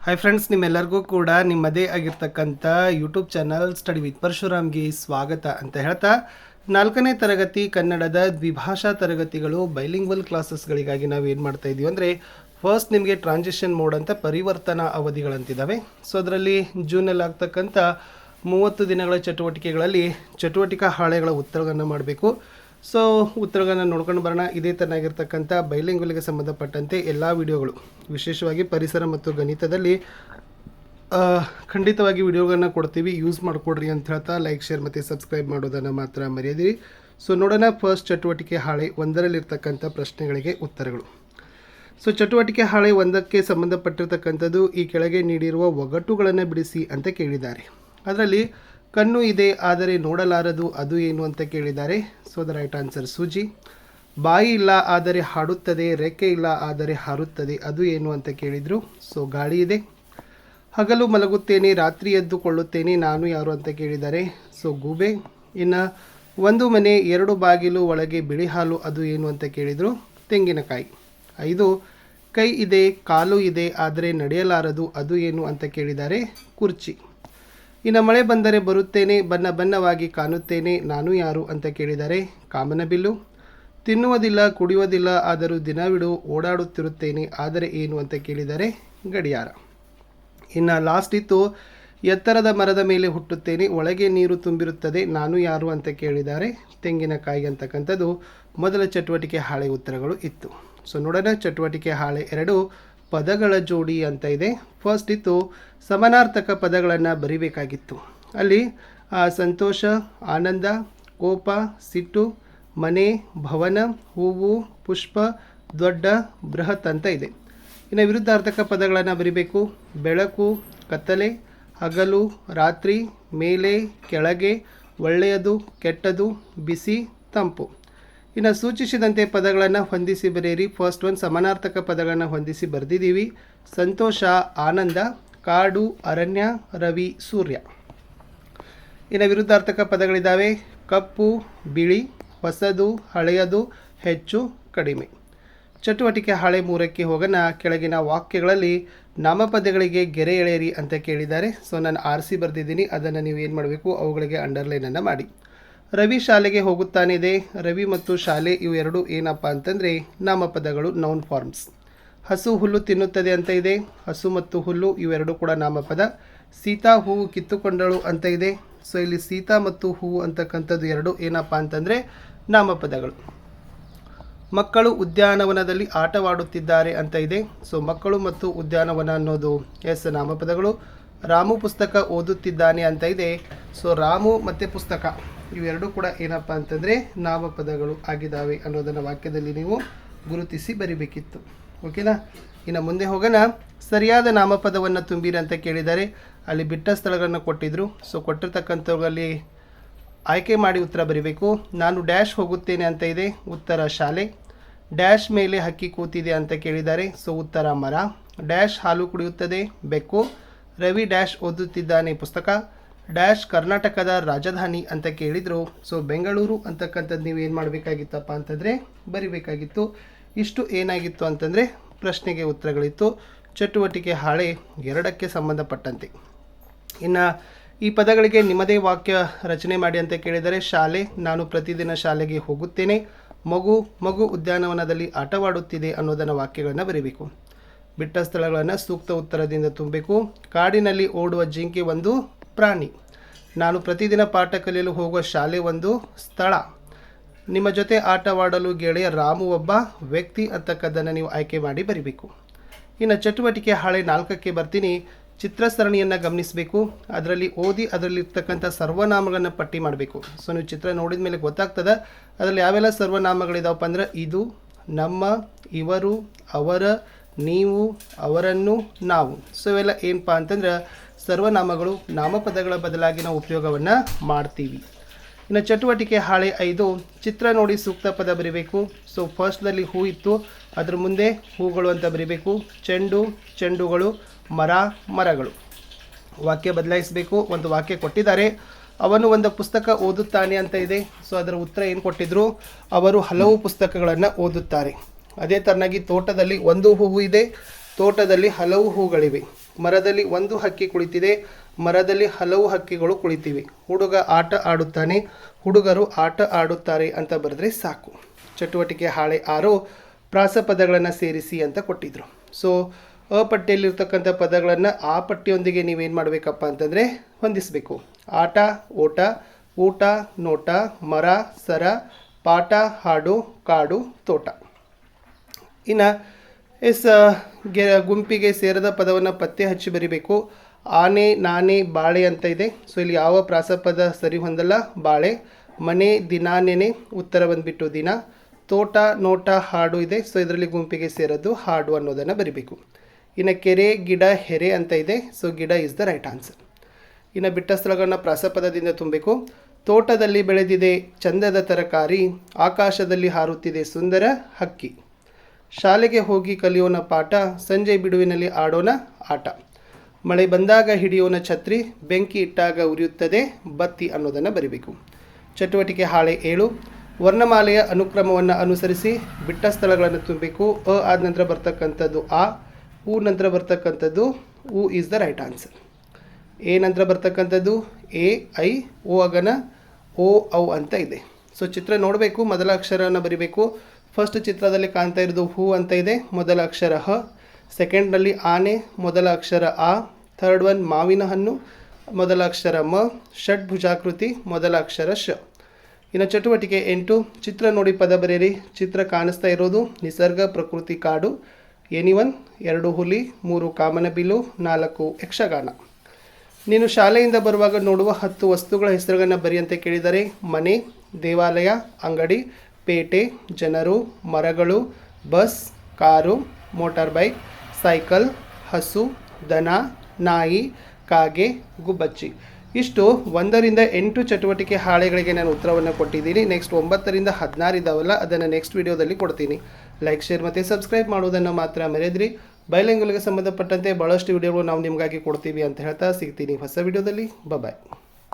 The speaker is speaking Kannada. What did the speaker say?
ಹಾಯ್ ಫ್ರೆಂಡ್ಸ್, ನಿಮ್ಮೆಲ್ಲರಿಗೂ ಕೂಡ ನಿಮ್ಮದೇ ಆಗಿರ್ತಕ್ಕಂಥ ಯೂಟ್ಯೂಬ್ ಚಾನಲ್ ಸ್ಟಡಿ ವಿತ್ ಪರಶುರಾಮ್ಗೆ ಸ್ವಾಗತ ಅಂತ ಹೇಳ್ತಾ 4ನೇ ತರಗತಿ ಕನ್ನಡದ ದ್ವಿಭಾಷಾ ತರಗತಿಗಳು ಬೈಲಿಂಗ್ವಲ್ ಕ್ಲಾಸಸ್ಗಳಿಗಾಗಿ ನಾವು ಏನು ಮಾಡ್ತಾ ಇದ್ದೀವಿ ಅಂದರೆ ಫಸ್ಟ್ ನಿಮಗೆ ಟ್ರಾನ್ಸಿಷನ್ ಮೋಡ್ ಅಂತ ಪರಿವರ್ತನಾ ಅವಧಿಗಳಂತಿದ್ದಾವೆ. ಸೊ ಅದರಲ್ಲಿ ಜೂನಲ್ಲಿ ಆಗ್ತಕ್ಕಂಥ 30 ದಿನಗಳ ಚಟುವಟಿಕೆಗಳಲ್ಲಿ ಚಟುವಟಿಕಾ ಹಾಳೆಗಳ ಉತ್ತರಗಳನ್ನು ಮಾಡಬೇಕು. ಸೊ ಉತ್ತರಗಳನ್ನು ನೋಡ್ಕೊಂಡು ಬರೋಣ. ಇದೇ ಥರನಾಗಿರ್ತಕ್ಕಂಥ ಬೈಲಿಂಗ್ವಲ್ಗೆ ಸಂಬಂಧಪಟ್ಟಂತೆ ಎಲ್ಲ ವಿಡಿಯೋಗಳು, ವಿಶೇಷವಾಗಿ ಪರಿಸರ ಮತ್ತು ಗಣಿತದಲ್ಲಿ ಖಂಡಿತವಾಗಿ ವಿಡಿಯೋಗಳನ್ನ ಕೊಡ್ತೀವಿ, ಯೂಸ್ ಮಾಡಿಕೊಡ್ರಿ ಅಂತ ಹೇಳ್ತಾ ಲೈಕ್, ಶೇರ್ ಮತ್ತು ಸಬ್ಸ್ಕ್ರೈಬ್ ಮಾಡೋದನ್ನು ಮಾತ್ರ ಮರೆಯದಿರಿ. ಸೊ ನೋಡೋಣ, ಫಸ್ಟ್ ಚಟುವಟಿಕೆ ಹಾಳೆ 1ರಲ್ಲಿರ್ತಕ್ಕಂಥ ಪ್ರಶ್ನೆಗಳಿಗೆ ಉತ್ತರಗಳು. ಸೊ ಚಟುವಟಿಕೆ ಹಾಳೆ 1ಕ್ಕೆ ಸಂಬಂಧಪಟ್ಟಿರ್ತಕ್ಕಂಥದ್ದು ಈ ಕೆಳಗೆ ನೀಡಿರುವ ಒಗಟುಗಳನ್ನು ಬಿಡಿಸಿ ಅಂತ ಕೇಳಿದ್ದಾರೆ. ಅದರಲ್ಲಿ ಕಣ್ಣು ಇದೆ ಆದರೆ ನೋಡಲಾರದು, ಅದು ಏನು ಅಂತ ಕೇಳಿದ್ದಾರೆ. ಸೊ ದ ರೈಟ್ ಆನ್ಸರ್ ಸೂಜಿ. ಬಾಯಿ ಇಲ್ಲ ಆದರೆ ಹಾಡುತ್ತದೆ, ರೆಕ್ಕೆ ಇಲ್ಲ ಆದರೆ ಹಾರುತ್ತದೆ, ಅದು ಏನು ಅಂತ ಕೇಳಿದರು. ಸೊ ಗಾಳಿ ಇದೆ. ಹಗಲು ಮಲಗುತ್ತೇನೆ, ರಾತ್ರಿ ಎದ್ದುಕೊಳ್ಳುತ್ತೇನೆ, ನಾನು ಯಾರು ಅಂತ ಕೇಳಿದ್ದಾರೆ. ಸೊ ಗೂಬೆ. ಇನ್ನು ಒಂದು ಮನೆ, 2 ಬಾಗಿಲು, ಒಳಗೆ ಬಿಳಿ ಹಾಲು, ಅದು ಏನು ಅಂತ ಕೇಳಿದರು. ತೆಂಗಿನಕಾಯಿ. 5 ಕೈ ಇದೆ, ಕಾಲು ಇದೆ ಆದರೆ ನಡೆಯಲಾರದು, ಅದು ಏನು ಅಂತ ಕೇಳಿದ್ದಾರೆ. ಕುರ್ಚಿ. ಇನ್ನು ಮಳೆ ಬಂದರೆ ಬರುತ್ತೇನೆ, ಬಣ್ಣ ಬಣ್ಣವಾಗಿ ಕಾಣುತ್ತೇನೆ, ನಾನು ಯಾರು ಅಂತ ಕೇಳಿದ್ದಾರೆ. ಕಾಮನಬಿಲ್ಲು. ತಿನ್ನುವುದಿಲ್ಲ, ಕುಡಿಯುವುದಿಲ್ಲ, ಆದರೂ ದಿನವಿಡೂ ಓಡಾಡುತ್ತಿರುತ್ತೇನೆ, ಆದರೆ ಏನು ಅಂತ ಕೇಳಿದ್ದಾರೆ. ಗಡಿಯಾರ. ಇನ್ನು ಲಾಸ್ಟ್ ಇತ್ತು, ಎತ್ತರದ ಮರದ ಮೇಲೆ ಹುಟ್ಟುತ್ತೇನೆ, ಒಳಗೆ ನೀರು ತುಂಬಿರುತ್ತದೆ, ನಾನು ಯಾರು ಅಂತ ಕೇಳಿದ್ದಾರೆ. ತೆಂಗಿನಕಾಯಿ ಅಂತಕ್ಕಂಥದ್ದು ಮೊದಲ ಚಟುವಟಿಕೆ ಹಾಳೆ ಉತ್ತರಗಳು ಇತ್ತು. ಸೊ ನೋಡೋಣ, ಚಟುವಟಿಕೆ ಹಾಳೆ 2 ಪದಗಳ ಜೋಡಿ ಅಂತ ಇದೆ. ಫಸ್ಟ್ ಇತ್ತು ಸಮಾನಾರ್ಥಕ ಪದಗಳನ್ನು ಬರಿಬೇಕಾಗಿತ್ತು. ಅಲ್ಲಿ ಸಂತೋಷ, ಆನಂದ, ಕೋಪ, ಸಿಟ್ಟು, ಮನೆ, ಭವನ, ಹೂವು, ಪುಷ್ಪ, ದೊಡ್ಡ, ಬೃಹತ್ ಅಂತ ಇದೆ. ಇನ್ನು ವಿರುದ್ಧಾರ್ಥಕ ಪದಗಳನ್ನು ಬರಿಬೇಕು. ಬೆಳಕು, ಕತ್ತಲೆ, ಹಗಲು, ರಾತ್ರಿ, ಮೇಲೆ, ಕೆಳಗೆ, ಒಳ್ಳೆಯದು, ಕೆಟ್ಟದು, ಬಿಸಿ, ತಂಪು. ಇನ್ನು ಸೂಚಿಸಿದಂತೆ ಪದಗಳನ್ನು ಹೊಂದಿಸಿ ಬರೆಯಿರಿ. ಫಸ್ಟ್ ಒನ್ ಸಮಾನಾರ್ಥಕ ಪದಗಳನ್ನು ಹೊಂದಿಸಿ ಬರೆದಿದ್ದೀವಿ. ಸಂತೋಷ, ಆನಂದ, ಕಾಡು, ಅರಣ್ಯ, ರವಿ, ಸೂರ್ಯ. ಇನ್ನು ವಿರುದ್ಧಾರ್ಥಕ ಪದಗಳಿದ್ದಾವೆ. ಕಪ್ಪು, ಬಿಳಿ, ಹೊಸದು, ಹಳೆಯದು, ಹೆಚ್ಚು, ಕಡಿಮೆ. ಚಟುವಟಿಕೆ ಹಾಳೆ 3ಕ್ಕೆ ಹೋಗೋಣ. ಕೆಳಗಿನ ವಾಕ್ಯಗಳಲ್ಲಿ ನಾಮಪದಗಳಿಗೆ ಗೆರೆ ಎಳೆಯಿರಿ ಅಂತ ಕೇಳಿದ್ದಾರೆ. ಸೊ ನಾನು ಆರಿಸಿ ಬರೆದಿದ್ದೀನಿ, ಅದನ್ನು ನೀವು ಏನು ಮಾಡಬೇಕು, ಅವುಗಳಿಗೆ ಅಂಡರ್ಲೈನನ್ನು ಮಾಡಿ. ರವಿ ಶಾಲೆಗೆ ಹೋಗುತ್ತಾನಿದೆ. ರವಿ ಮತ್ತು ಶಾಲೆ ಇವು 2 ಏನಪ್ಪ ಅಂತಂದರೆ ನಾಮಪದಗಳು, ನೌನ್ ಫಾರ್ಮ್ಸ್. ಹಸು ಹುಲ್ಲು ತಿನ್ನುತ್ತದೆ ಅಂತ ಇದೆ. ಹಸು ಮತ್ತು ಹುಲ್ಲು ಇವೆರಡೂ ಕೂಡ ನಾಮಪದ. ಸೀತಾ ಹೂವು ಕಿತ್ತುಕೊಂಡಳು ಅಂತ ಇದೆ. ಸೊ ಇಲ್ಲಿ ಸೀತಾ ಮತ್ತು ಹೂವು ಅಂತಕ್ಕಂಥದ್ದು 2 ಏನಪ್ಪ ಅಂತಂದರೆ ನಾಮಪದಗಳು. ಮಕ್ಕಳು ಉದ್ಯಾನವನದಲ್ಲಿ ಆಟವಾಡುತ್ತಿದ್ದಾರೆ ಅಂತ ಇದೆ. ಸೊ ಮಕ್ಕಳು ಮತ್ತು ಉದ್ಯಾನವನ ಅನ್ನೋದು ಎಸ್ ನಾಮಪದಗಳು. ರಾಮು ಪುಸ್ತಕ ಓದುತ್ತಿದ್ದಾನೆ ಅಂತ ಇದೆ. ಸೊ ರಾಮು ಮತ್ತು ಪುಸ್ತಕ ಇವೆರಡೂ ಕೂಡ ಏನಪ್ಪ ಅಂತಂದರೆ ನಾಮಪದಗಳು ಆಗಿದ್ದಾವೆ ಅನ್ನೋದನ್ನು ವಾಕ್ಯದಲ್ಲಿ ನೀವು ಗುರುತಿಸಿ ಬರಿಬೇಕಿತ್ತು. ಓಕೆನಾ. ಇನ್ನು ಮುಂದೆ ಹೋಗೋಣ. ಸರಿಯಾದ ನಾಮಪದವನ್ನು ತುಂಬಿರಿ ಅಂತ ಕೇಳಿದ್ದಾರೆ. ಅಲ್ಲಿ ಬಿಟ್ಟ ಸ್ಥಳಗಳನ್ನು ಕೊಟ್ಟಿದ್ದರು. ಸೊ ಕೊಟ್ಟಿರ್ತಕ್ಕಂಥವುಗಳಲ್ಲಿ ಆಯ್ಕೆ ಮಾಡಿ ಉತ್ತರ ಬರಿಬೇಕು. ನಾನು ಡ್ಯಾಶ್ ಹೋಗುತ್ತೇನೆ ಅಂತ ಇದೆ. ಉತ್ತರ ಶಾಲೆ. ಡ್ಯಾಶ್ ಮೇಲೆ ಹಕ್ಕಿ ಕೂತಿದೆ ಅಂತ ಕೇಳಿದ್ದಾರೆ. ಸೊ ಉತ್ತರ ಮರ. ಡ್ಯಾಶ್ ಹಾಲು ಕುಡಿಯುತ್ತದೆ, ಬೆಕ್ಕು. ರವಿ ಡ್ಯಾಶ್ ಓದುತ್ತಿದ್ದಾನೆ, ಪುಸ್ತಕ. ಡ್ಯಾಶ್ ಕರ್ನಾಟಕದ ರಾಜಧಾನಿ ಅಂತ ಕೇಳಿದರು. ಸೊ ಬೆಂಗಳೂರು ಅಂತಕ್ಕಂಥದ್ದು ನೀವು ಏನು ಮಾಡಬೇಕಾಗಿತ್ತಪ್ಪ ಅಂತಂದರೆ ಬರಿಬೇಕಾಗಿತ್ತು. ಇಷ್ಟು ಏನಾಗಿತ್ತು ಅಂತಂದರೆ ಪ್ರಶ್ನೆಗೆ ಉತ್ತರಗಳಿತ್ತು ಚಟುವಟಿಕೆ ಹಾಳೆ 2ಕ್ಕೆ ಸಂಬಂಧಪಟ್ಟಂತೆ. ಇನ್ನು ಈ ಪದಗಳಿಗೆ ನಿಮ್ಮದೇ ವಾಕ್ಯ ರಚನೆ ಮಾಡಿ ಅಂತ ಕೇಳಿದರೆ ಶಾಲೆ, ನಾನು ಪ್ರತಿದಿನ ಶಾಲೆಗೆ ಹೋಗುತ್ತೇನೆ. ಮಗು ಉದ್ಯಾನವನದಲ್ಲಿ ಆಟವಾಡುತ್ತಿದೆ ಅನ್ನೋದನ್ನು ವಾಕ್ಯಗಳನ್ನು ಬರೀಬೇಕು. ಬಿಟ್ಟ ಸ್ಥಳಗಳನ್ನು ಸೂಕ್ತ ಉತ್ತರದಿಂದ ತುಂಬಬೇಕು. ಕಾಡಿನಲ್ಲಿ ಓಡುವ ಜಿಂಕೆ ಒಂದು ಪ್ರಾಣಿ. ನಾನು ಪ್ರತಿದಿನ ಪಾಠ ಕಲಿಯಲು ಹೋಗುವ ಶಾಲೆ ಒಂದು ಸ್ಥಳ. ನಿಮ್ಮ ಜೊತೆ ಆಟವಾಡಲು ಗೆಳೆಯ ರಾಮು ಒಬ್ಬ ವ್ಯಕ್ತಿ ಅಂತಕ್ಕದ್ದನ್ನು ನೀವು ಆಯ್ಕೆ ಮಾಡಿ ಬರಿಬೇಕು. ಇನ್ನು ಚಟುವಟಿಕೆ ಹಾಳೆ 4ಕ್ಕೆ ಬರ್ತೀನಿ. ಚಿತ್ರ ಸರಣಿಯನ್ನು ಗಮನಿಸಬೇಕು. ಅದರಲ್ಲಿ ಓದಿ ಅದರಲ್ಲಿರ್ತಕ್ಕಂಥ ಸರ್ವನಾಮಗಳನ್ನು ಪಟ್ಟಿ ಮಾಡಬೇಕು. ಸೊ ನೀವು ಚಿತ್ರ ನೋಡಿದ ಮೇಲೆ ಗೊತ್ತಾಗ್ತದೆ ಅದರಲ್ಲಿ ಯಾವೆಲ್ಲ ಸರ್ವನಾಮಗಳಿದಾವಪ್ಪ ಅಂದ್ರೆ ಇದು, ನಮ್ಮ, ಇವರು, ಅವರ, ನೀವು, ಅವರನ್ನು, ನಾವು. ಸೊ ಇವೆಲ್ಲ ಏನಪ್ಪ ಅಂತಂದ್ರೆ ಸರ್ವನಾಮಗಳು. ನಾಮಪದಗಳ ಬದಲಾಗಿ ನಾವು ಉಪಯೋಗವನ್ನು ಮಾಡ್ತೀವಿ. ಇನ್ನು ಚಟುವಟಿಕೆ ಹಾಳೆ 5 ಚಿತ್ರ ನೋಡಿ ಸೂಕ್ತ ಪದ ಬರೀಬೇಕು. ಸೊ ಫಸ್ಟ್ದಲ್ಲಿ ಹೂ ಇತ್ತು, ಅದ್ರ ಮುಂದೆ ಹೂಗಳು ಅಂತ ಬರೀಬೇಕು. ಚೆಂಡು, ಚೆಂಡುಗಳು. ಮರ, ಮರಗಳು. ವಾಕ್ಯ ಬದಲಾಯಿಸಬೇಕು. ಒಂದು ವಾಕ್ಯ ಕೊಟ್ಟಿದ್ದಾರೆ, ಅವನು ಒಂದು ಪುಸ್ತಕ ಓದುತ್ತಾನೆ ಅಂತ ಇದೆ. ಸೊ ಅದರ ಉತ್ತರ ಏನು ಕೊಟ್ಟಿದ್ರು, ಅವರು ಹಲವು ಪುಸ್ತಕಗಳನ್ನು ಓದುತ್ತಾರೆ. ಅದೇ ಥರನಾಗಿ ತೋಟದಲ್ಲಿ ಒಂದು ಹೂವು ಇದೆ, ತೋಟದಲ್ಲಿ ಹಲವು ಹೂಗಳಿವೆ. ಮರದಲ್ಲಿ ಒಂದು ಹಕ್ಕಿ ಕುಳಿತಿದೆ, ಮರದಲ್ಲಿ ಹಲವು ಹಕ್ಕಿಗಳು ಕುಳಿತಿವೆ. ಹುಡುಗ ಆಟ ಆಡುತ್ತಾನೆ, ಹುಡುಗರು ಆಟ ಆಡುತ್ತಾರೆ ಅಂತ ಬರೆದ್ರೆ ಸಾಕು. ಚಟುವಟಿಕೆ ಹಾಳೆ 6 ಪ್ರಾಸಪದಗಳನ್ನು ಸೇರಿಸಿ ಅಂತ ಕೊಟ್ಟಿದ್ರು. ಸೊ ಅ ಪಟ್ಟಿಯಲ್ಲಿರ್ತಕ್ಕಂಥ ಪದಗಳನ್ನು ಆ ಪಟ್ಟಿಯೊಂದಿಗೆ ನೀವೇನು ಮಾಡಬೇಕಪ್ಪ ಅಂತಂದರೆ ಹೊಂದಿಸಬೇಕು. ಆಟ, ಓಟ, ಊಟ, ನೋಟ, ಮರ, ಸರ, ಪಾಠ, ಹಾಡು, ಕಾಡು, ತೋಟ. ಇನ್ನು ಗುಂಪಿಗೆ ಸೇರದ ಪದವನ್ನು ಪತ್ತೆ ಹಚ್ಚಿ ಬರಿಬೇಕು. ಆನೆ, ನಾನೆ, ಬಾಳೆ ಅಂತ ಇದೆ. ಸೊ ಇಲ್ಲಿ ಯಾವ ಪ್ರಾಸಪದ ಸರಿ ಹೊಂದಲ್ಲ, ಬಾಳೆ. ಮನೆ, ದಿನ, ನೆನೆ, ಉತ್ತರ ಬಂದುಬಿಟ್ಟು ದಿನ. ತೋಟ, ನೋಟ, ಹಾಡು ಇದೆ. ಸೊ ಇದರಲ್ಲಿ ಗುಂಪಿಗೆ ಸೇರೋದು ಹಾಡು ಅನ್ನೋದನ್ನು ಬರಿಬೇಕು. ಇನ್ನು ಕೆರೆ, ಗಿಡ, ಹೆರೆ ಅಂತ ಇದೆ. ಸೊ ಗಿಡ ಇಸ್ ದ ರೈಟ್ ಆನ್ಸರ್. ಇನ್ನು ಬಿಟ್ಟ ಸ್ಥಳಗಳನ್ನ ಪ್ರಾಸಪದದಿಂದ ತುಂಬಬೇಕು. ತೋಟದಲ್ಲಿ ಬೆಳೆದಿದೆ ಚಂದದ ತರಕಾರಿ, ಆಕಾಶದಲ್ಲಿ ಹಾರುತ್ತಿದೆ ಸುಂದರ ಹಕ್ಕಿ. ಶಾಲೆಗೆ ಹೋಗಿ ಕಲಿಯೋಣ ಪಾಠ, ಸಂಜೆ ಬಿಡುವಿನಲ್ಲಿ ಆಡೋಣ ಆಟ. ಮಳೆ ಬಂದಾಗ ಹಿಡಿಯೋಣ ಛತ್ರಿ, ಬೆಂಕಿ ಇಟ್ಟಾಗ ಉರಿಯುತ್ತದೆ ಬತ್ತಿ ಅನ್ನೋದನ್ನು ಬರಿಬೇಕು. ಚಟುವಟಿಕೆ ಹಾಳೆ 7 ವರ್ಣಮಾಲೆಯ ಅನುಕ್ರಮವನ್ನು ಅನುಸರಿಸಿ ಬಿಟ್ಟ ಸ್ಥಳಗಳನ್ನು ತುಂಬಬೇಕು. ಅ ಆದ ನಂತರ ಬರ್ತಕ್ಕಂಥದ್ದು ಆ, ಉ ನಂತರ ಬರ್ತಕ್ಕಂಥದ್ದು ಉ ಈಸ್ ದ ರೈಟ್ ಆನ್ಸರ್. ಎ ನಂತರ ಬರ್ತಕ್ಕಂಥದ್ದು ಎ, ಐ, ಓ ಅಗನ ಓ, ಔ ಅಂತ ಇದೆ. ಸೊ ಚಿತ್ರ ನೋಡಬೇಕು, ಮೊದಲ ಅಕ್ಷರವನ್ನು ಬರಿಬೇಕು. ಫಸ್ಟ್ ಚಿತ್ರದಲ್ಲಿ ಕಾಣ್ತಾ ಇರೋದು ಹೂ ಅಂತ ಇದೆ, ಮೊದಲ ಅಕ್ಷರ ಹ. ಸೆಕೆಂಡ್ನಲ್ಲಿ ಆನೆ, ಮೊದಲ ಅಕ್ಷರ ಆ. ಥರ್ಡ್ ಒನ್ ಮಾವಿನ ಹಣ್ಣು, ಮೊದಲ ಅಕ್ಷರ ಮ. ಷಡ್ಭುಜಾಕೃತಿ, ಮೊದಲ ಅಕ್ಷರ ಶ. ಇನ್ನು ಚಟುವಟಿಕೆ 8 ಚಿತ್ರ ನೋಡಿ ಪದ ಬರೆಯಿರಿ. ಚಿತ್ರ ಕಾಣಿಸ್ತಾ ಇರೋದು ನಿಸರ್ಗ, ಪ್ರಕೃತಿ, ಕಾಡು. ಎನಿವನ್ 2 ಹುಲಿ, 3 ಕಾಮನಬಿಲ್ಲು, 4 ಯಕ್ಷಗಾನ. ನೀನು ಶಾಲೆಯಿಂದ ಬರುವಾಗ ನೋಡುವ 10 ವಸ್ತುಗಳ ಹೆಸರುಗಳನ್ನು ಬರಿ ಅಂತ ಕೇಳಿದರೆ ಮನೆ, ದೇವಾಲಯ, ಅಂಗಡಿ, ಪೇಟೆ, ಜನರು, ಮರಗಳು, bus, car, motor bike, cycle, ಹಸು, ದನ, ನಾಯಿ, ಕಾಗೆ, ಗುಬ್ಬಚ್ಚಿ. ಇಷ್ಟು 1 ರಿಂದ 8 ಚಟುವಟಿಕೆ ಹಾಳೆಗಳಿಗೆ ನಾನು ಉತ್ತರವನ್ನು ಕೊಟ್ಟಿದ್ದೀನಿ. ನೆಕ್ಸ್ಟ್ 9 ರಿಂದ 16 ಇದ್ದಾವಲ್ಲ, ಅದನ್ನು ನೆಕ್ಸ್ಟ್ ವಿಡಿಯೋದಲ್ಲಿ ಕೊಡ್ತೀನಿ. ಲೈಕ್, ಶೇರ್ ಮತ್ತು ಸಬ್ಸ್ಕ್ರೈಬ್ ಮಾಡೋದನ್ನು ಮಾತ್ರ ಮರೆಯದಿರಿ. ಬೈಲಿಂಗ್ವಲ್ಗೆ ಸಂಬಂಧಪಟ್ಟಂತೆ ಭಾಳಷ್ಟು ವಿಡಿಯೋಗಳು ನಾವು ನಿಮಗಾಗಿ ಕೊಡ್ತೀವಿ ಅಂತ ಹೇಳ್ತಾ ಸಿಗ್ತೀನಿ ಹೊಸ ವಿಡಿಯೋದಲ್ಲಿ. ಬಾಯ್.